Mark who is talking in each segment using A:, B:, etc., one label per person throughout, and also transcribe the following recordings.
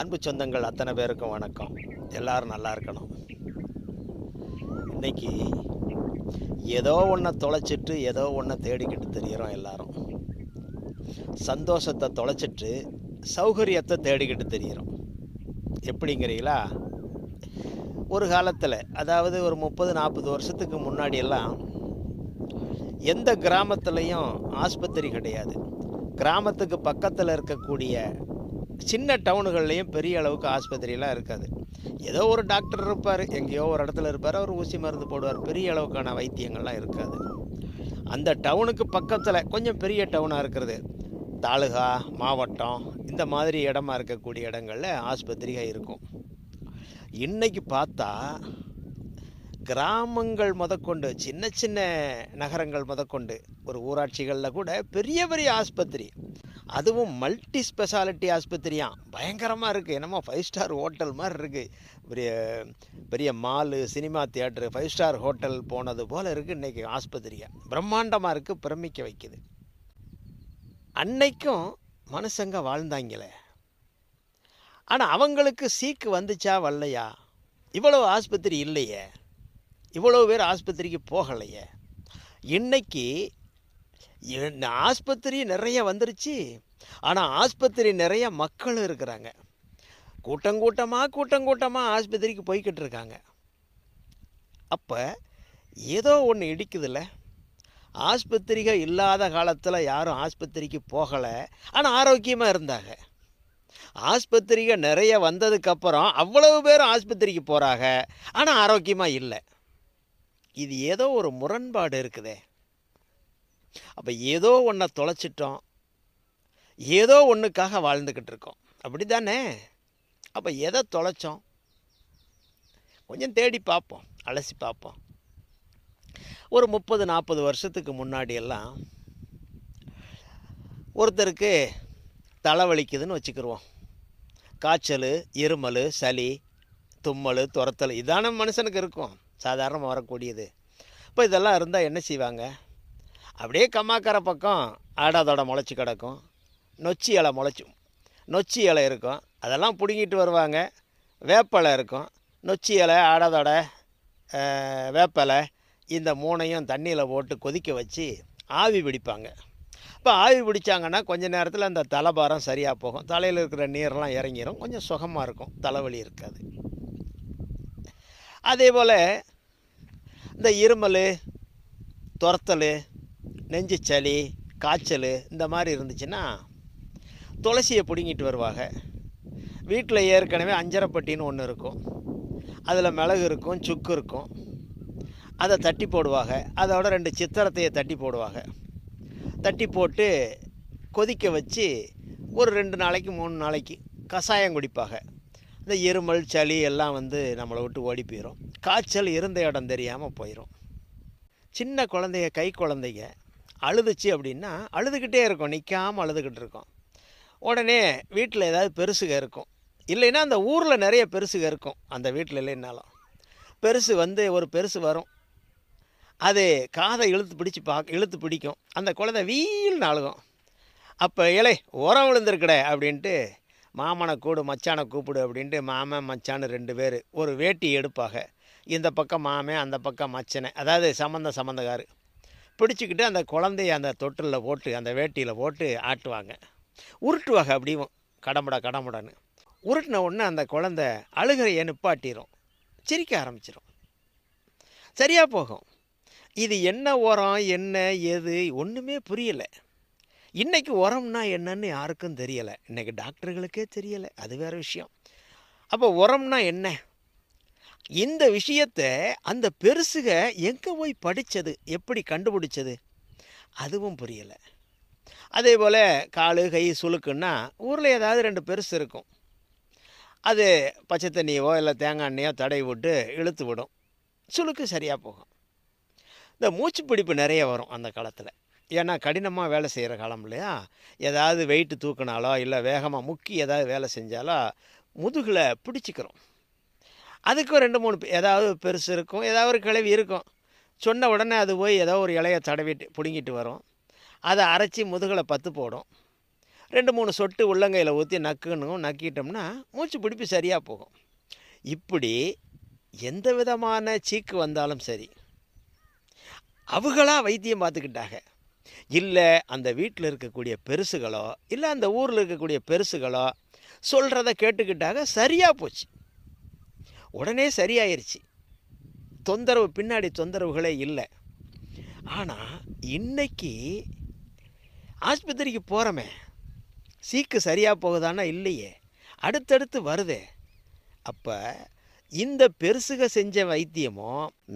A: அன்பு சொந்தங்கள் அத்தனை பேருக்கும் வணக்கம். எல்லாரும் நல்லா இருக்கணும். இன்னைக்கு ஏதோ ஒன்றை தொலைச்சிட்டு ஏதோ ஒன்றை தேடிக்கிட்டு தெரிகிறோம் எல்லாரும். சந்தோஷத்தை தொலைச்சிட்டு சௌகரியத்தை தேடிக்கிட்டு தெரிகிறோம். எப்படிங்கிறீங்களா? ஒரு காலத்தில், அதாவது ஒரு 30-40 வருஷத்துக்கு முன்னாடியெல்லாம் எந்த கிராமத்துலேயும் ஆஸ்பத்திரி கிடையாது. கிராமத்துக்கு பக்கத்தில் இருக்கக்கூடிய சின்ன டவுனுகள்லேயும் பெரிய அளவுக்கு ஆஸ்பத்திரியெலாம் இருக்காது. ஏதோ ஒரு டாக்டர் இருப்பார், எங்கேயோ ஒரு இடத்துல இருப்பார், அவர் ஊசி மருந்து போடுவார். பெரிய அளவுக்கான வைத்தியங்கள்லாம் இருக்காது. அந்த டவுனுக்கு பக்கத்தில் கொஞ்சம் பெரிய டவுனாக இருக்கிறது, தாலுகா, மாவட்டம், இந்த மாதிரி இடமா இருக்கக்கூடிய இடங்களில் ஆஸ்பத்திரிகள் இருக்கும். இன்றைக்கி பார்த்தா கிராமங்கள் முதற்கொண்டு, சின்ன சின்ன நகரங்கள் முதற்கொண்டு, ஒரு ஊராட்சிகளில் கூட பெரிய பெரிய ஆஸ்பத்திரி, அதுவும் மல்டி ஸ்பெஷாலிட்டி ஆஸ்பத்திரியாக பயங்கரமாக இருக்குது. என்னமோ 5 ஸ்டார் ஹோட்டல் மாதிரி இருக்குது. பெரிய பெரிய mall, cinema theatre, 5 star hotel போனது போல் இருக்குது. இன்றைக்கி ஆஸ்பத்திரியாக பிரம்மாண்டமாக இருக்குது, பிரமிக்க வைக்குது. அன்னைக்கும் மனுஷங்க வாழ்ந்தாங்களே, ஆனால் அவங்களுக்கு சீக்கு வந்துச்சா வரலையா? இவ்வளோ ஆஸ்பத்திரி இல்லையே, இவ்வளோ பேர் ஆஸ்பத்திரிக்கு போகலையே. இன்னைக்கு ஆஸ்பத்திரி நிறைய வந்துருச்சு, ஆனால் ஆஸ்பத்திரி நிறைய மக்கள் இருக்கிறாங்க. கூட்டங்கூட்டமாக ஆஸ்பத்திரிக்கு போய்கிட்டு இருக்காங்க. அப்போ ஏதோ ஒன்று இடிக்குதுல்ல. ஆஸ்பத்திரிகள் இல்லாத காலத்தில் யாரும் ஆஸ்பத்திரிக்கு போகலை, ஆனால் ஆரோக்கியமாக இருந்தாங்க. ஆஸ்பத்திரிகள் நிறைய வந்ததுக்கப்புறம் அவ்வளவு பேர் ஆஸ்பத்திரிக்கு போகிறாங்க, ஆனால் ஆரோக்கியமாக இல்லை. இது ஏதோ ஒரு முரண்பாடு இருக்குதே. அப்போ ஏதோ ஒன்றை தொலைச்சிட்டோம், ஏதோ ஒன்றுக்காக வாழ்ந்துக்கிட்டு இருக்கோம், அப்படி தானே? அப்போ எதை தொலைச்சோம்? கொஞ்சம் தேடி பார்ப்போம், அலசி பார்ப்போம். ஒரு 30-40 வருஷத்துக்கு முன்னாடியெல்லாம் ஒருத்தருக்கு தலைவலிக்குதுன்னு வச்சுக்கிடுவோம். காய்ச்சல், இருமல், சளி, தும்மல், துரத்தல், இதான மனுஷனுக்கு இருக்கும், சாதாரணமாக வரக்கூடியது. இப்போ இதெல்லாம் இருந்தால் என்ன செய்வாங்க? அப்படியே கம்மாக்கரை பக்கம் ஆடாதோட முளைச்சி கிடக்கும், நொச்சி இலை இருக்கும், அதெல்லாம் பிடுங்கிட்டு வருவாங்க. வேப்பலை இருக்கும், நொச்சி இலை, ஆடாதோட, வேப்பலை, இந்த மூணையும் தண்ணியில் போட்டு கொதிக்க வச்சு ஆவி பிடிப்பாங்க. இப்போ ஆவி பிடிச்சாங்கன்னா கொஞ்ச நேரத்தில் அந்த தலைபாரம் சரியாக போகும், தலையில் இருக்கிற நீரெல்லாம் இறங்கிடும், கொஞ்சம் சுகமாக இருக்கும், தலைவலி இருக்காது. அதே போல் இந்த இருமல், துரத்தல், நெஞ்சு சளி, காய்ச்சல் இந்த மாதிரி இருந்துச்சுன்னா துளசியை பிடுங்கிட்டு வருவாங்க. வீட்டில் ஏற்கனவே அஞ்சரைப்பட்டின்னு ஒன்று இருக்கும், அதில் மிளகு இருக்கும், சுக்கு இருக்கும், அதை தட்டி போடுவாங்க. அதோட 2 சித்திரத்தையை தட்டி போடுவாங்க. தட்டி போட்டு கொதிக்க வச்சு ஒரு 2 நாளைக்கு 3 நாளைக்கு கஷாயம் குடிப்பாங்க. இந்த இருமல், சளி எல்லாம் நம்மளை விட்டு ஓடி போயிடும். காய்ச்சல் இருந்த இடம் தெரியாமல் போயிடும். சின்ன குழந்தைங்க, கை குழந்தைங்க அழுதுச்சு அப்படின்னா அழுதுகிட்டே இருக்கும், நிற்காமல் அழுதுகிட்டு இருக்கும். உடனே வீட்டில் ஏதாவது பெருசுக இருக்கும், இல்லைன்னா அந்த ஊரில் நிறைய பெருசுக இருக்கும், அந்த வீட்டில் இல்லைன்னாலும் பெருசு ஒரு பெருசு வரும், அது காதை இழுத்து பிடிக்கும். அந்த குழந்தை வீல்னு அழுகும். அப்போ இலை உரம் விழுந்திருக்கடே அப்படின்ட்டு மாமனை கூடு, மச்சானை கூப்பிடு அப்படின்ட்டு மாமன் மச்சான்னு 2 பேர் ஒரு வேட்டி எடுப்பாங்க. இந்த பக்கம் மாமன், அந்த பக்கம் மச்சனை, அதாவது சம்மந்தக்காரு பிடிச்சிக்கிட்டு அந்த குழந்தைய அந்த தொட்டிலில் போட்டு, அந்த வேட்டியில் போட்டு ஆட்டுவாங்க, உருட்டுவாங்க. அப்படியும் கடமுடான்னு உருட்டின உடனே அந்த குழந்தை அழுகையை நிப்பாட்டிடும், சிரிக்க ஆரம்பிச்சிடும், சரியாக போகும். இது என்ன உரம், என்ன எது ஒன்றுமே புரியலை. இன்றைக்கி உரம்னா என்னன்னு யாருக்கும் தெரியலை, இன்றைக்கி டாக்டர்களுக்கே தெரியலை, அது வேறு விஷயம். அப்போ உரம்னா என்ன? இந்த விஷயத்தை அந்த பெருசுக எங்கே போய் படித்தது, எப்படி கண்டுபிடிச்சது, அதுவும் புரியலை. அதே போல் காலு, கை சுளுக்குன்னா ஊரில் ஏதாவது 2 பெருசு இருக்கும், அது பச்சை தண்ணியோ இல்லை தேங்காய் எண்ணெயோ தடவி விட்டு இழுத்து விடும், சுளுக்கு சரியாக போகும். இந்த மூச்சு பிடிப்பு நிறைய வரும் அந்த காலத்தில், ஏன்னா கடினமாக வேலை செய்கிற காலம் இல்லையா. ஏதாவது வெயிட்டு தூக்கினாலோ இல்லை வேகமாக முக்கி ஏதாவது வேலை செஞ்சாலோ முதுகில் பிடிச்சிக்கிறோம். அதுக்கும் 2-3 ஏதாவது பெருசு இருக்கும், ஏதாவது ஒரு கிளவி இருக்கும். சொன்ன உடனே அது போய் ஏதோ ஒரு இலையை தடவிட்டு பிடுங்கிட்டு வரும், அதை அரைச்சி முதுகில் பத்து போடும். 2, 3 சொட்டு உள்ளங்கையில் ஊற்றி நக்குன்னு நக்கிட்டோம்னா மூச்சு பிடிப்பு சரியாக போகும். இப்படி எந்த விதமான சீக்கு வந்தாலும் சரி, அவங்களா வைத்தியம் பார்த்துக்கிட்டாங்க. இல்லை அந்த வீட்டில் இருக்கக்கூடிய பெருசுகளோ, இல்லை அந்த ஊரில் இருக்கக்கூடிய பெருசுகளோ சொல்கிறத கேட்டுக்கிட்டாக, சரியாக போச்சு. உடனே சரியாயிருச்சு. தொந்தரவு, பின்னாடி தொந்தரவுகளே இல்லை. ஆனால் இன்னைக்கு ஆஸ்பத்திரிக்கு போகிறோமே, சீக்கு சரியாக போகுதானா? இல்லையே, அடுத்தடுத்து வருதே. அப்போ இந்த பெருசுக செஞ்ச வைத்தியமோ,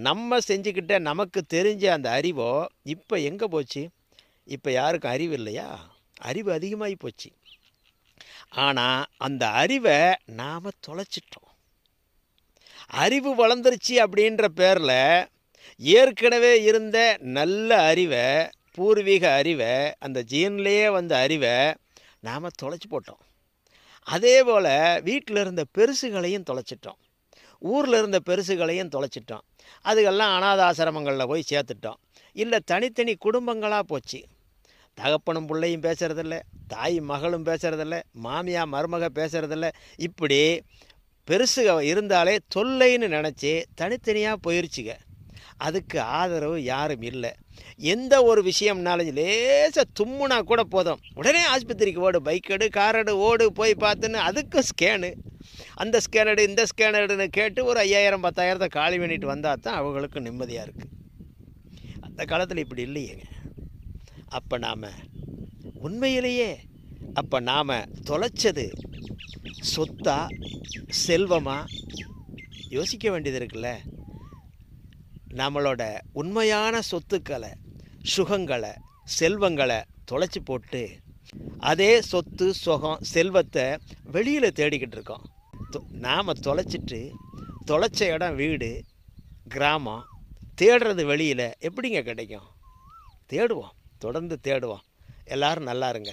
A: நம்ம செஞ்சுக்கிட்ட நமக்கு தெரிஞ்ச அந்த அறிவோ இப்போ எங்கே போச்சு? இப்போ யாருக்கும் அறிவு இல்லையா? அறிவு அதிகமாகி போச்சு. ஆனால் அந்த அறிவை நாம் தொலைச்சிட்டோம். அறிவு வளர்ந்துருச்சு அப்படின்ற பேரில் ஏற்கனவே இருந்த நல்ல அறிவை, பூர்வீக அறிவை, அந்த ஜீன்லேயே வந்த அறிவை நாம் தொலைச்சி போட்டோம். அதே போல் வீட்டில் இருந்த பெருசுகளையும் தொலைச்சிட்டோம், ஊரில் இருந்த பெருசுகளையும் தொலைச்சிட்டோம். அதுக்கெல்லாம் அனாதாசிரமங்களில் போய் சேர்த்துட்டோம். இல்லை தனித்தனி குடும்பங்களாக போச்சு. தகப்பனும் பிள்ளையும் பேசுகிறதில்ல, தாய் மகளும் பேசுகிறதில்ல, மாமியா மருமக பேசுகிறதில்ல. இப்படி பெருசுக இருந்தாலே தொல்லைன்னு நினச்சி தனித்தனியாக போயிடுச்சுங்க. அதுக்கு ஆதரவு யாரும் இல்லை. எந்த ஒரு விஷயம்னாலும் லேசாக தும்முனா கூட போதும், உடனே ஆஸ்பத்திரிக்கு ஓடு, பைக் எடு, கார் எடு, ஓடு, போய் பார்த்துன்னு அதுக்கும் ஸ்கேனு, அந்த ஸ்கேனடு இந்த ஸ்கேனடுன்னு கேட்டு ஒரு 5000 10,000 காலி பண்ணிட்டு வந்தால் தான் அவங்களுக்கு நிம்மதியாக இருக்குது. அந்த காலத்தில் இப்படி இல்லையேங்க. அப்போ நாம் உண்மையிலேயே தொலைச்சது சொத்தா செல்வமா யோசிக்க வேண்டியது இருக்குல்ல. நம்மளோட உண்மையான சொத்துக்களை, சுகங்களை, செல்வங்களை தொலைச்சி போட்டு அதே சொத்து சுகம் செல்வத்தை வெளியில் தேடிக்கிட்டு இருக்கோம். நாம் தொலைச்ச இடம் வீடு, கிராமம், தேடுறது வெளியில் எப்படிங்க கிடைக்கும்? தேடுவோம், தொடர்ந்து தேடுவோம். எல்லோரும் நல்லா இருங்க.